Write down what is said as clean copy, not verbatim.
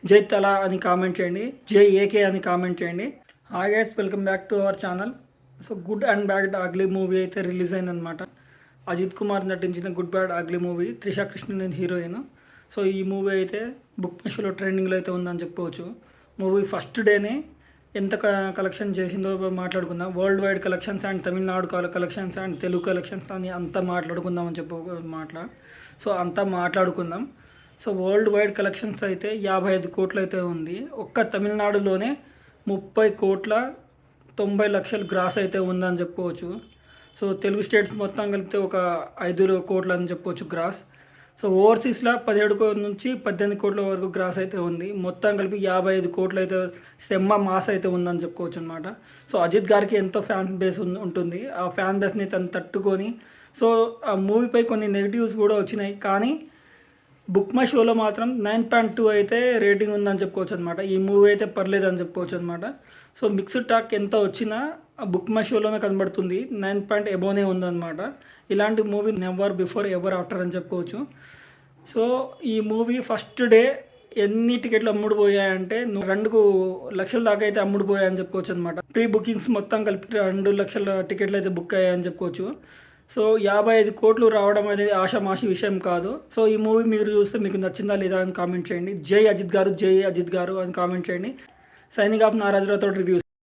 జై తలా అని కామెంట్ చేయండి, జై ఏకే అని కామెంట్ చేయండి. Hi guys, welcome back to our channel. So good and bad ugly movie అయితే రిలీజ్ అయిందనమాట. అజిత్ కుమార్ నటించిన good bad ugly movie, Trisha Krishnan heroine. So ఈ మూవీ అయితే బుక్ మై షోలో ట్రెండింగ్లో అయితే ఉందని చెప్పుకోవచ్చు. మూవీ ఫస్ట్ డేనే ఎంత కలెక్షన్ చేసిందో మాట్లాడుకుందాం. World wide collections and Tamil Nadu collections and Telugu collections అని అంతా మాట్లాడుకుందాం అని సో అంతా మాట్లాడుకుందాం. సో వరల్డ్ వైడ్ కలెక్షన్స్ అయితే 55 కోట్లు అయితే ఉంది. ఒక్క తమిళనాడులోనే 30,90,00,000 గ్రాస్ అయితే ఉందని చెప్పుకోవచ్చు. సో తెలుగు స్టేట్స్ మొత్తం కలిపితే ఒక 5 కోట్లు అని చెప్పవచ్చు గ్రాస్. సో ఓవర్సీస్లో 17 నుంచి 18 కోట్ల వరకు గ్రాస్ అయితే ఉంది. మొత్తం కలిపి 55 కోట్లు అయితే సెమ్మ మాస్ అయితే ఉందని చెప్పుకోవచ్చు అనమాట. సో అజిత్ గారికి ఎంతో ఫ్యాన్ బేస్ ఉంటుంది. ఆ ఫ్యాన్ బేస్ని తను తట్టుకొని, సో ఆ మూవీపై కొన్ని నెగిటివ్స్ కూడా వచ్చినాయి, కానీ బుక్ మై షోలో మాత్రం 9.2 అయితే రేటింగ్ ఉందని చెప్పుకోవచ్చు అనమాట. ఈ మూవీ అయితే పర్లేదు అని చెప్పుకోవచ్చు అనమాట. సో మిక్స్డ్ టాక్ ఎంత వచ్చినా బుక్ మై షోలోనే కనబడుతుంది, 9 ఎబోనే ఉందన్నమాట. ఇలాంటి movie never before ever after అని చెప్పుకోవచ్చు. సో ఈ మూవీ ఫస్ట్ డే ఎన్ని టికెట్లు అమ్ముడుపోయాయంటే 2 లక్షల దాకా అయితే అమ్ముడుపోయాయని చెప్పుకోవచ్చు అనమాట. ప్రీ బుకింగ్స్ మొత్తం కలిపి 2 లక్షల టికెట్లు అయితే బుక్ అయ్యాయని చెప్పుకోవచ్చు. సో 55 కోట్లు రావడం అనేది ఆషామాషి విషయం కాదు. సో ఈ మూవీ మీరు చూస్తే మీకు నచ్చిందా లేదా అని కామెంట్ చేయండి. జై అజిత్ గారు, జై అజిత్ గారు అని కామెంట్ చేయండి. సైనింగ్ ఆఫ్ నారాజరావుతో రివ్యూస్.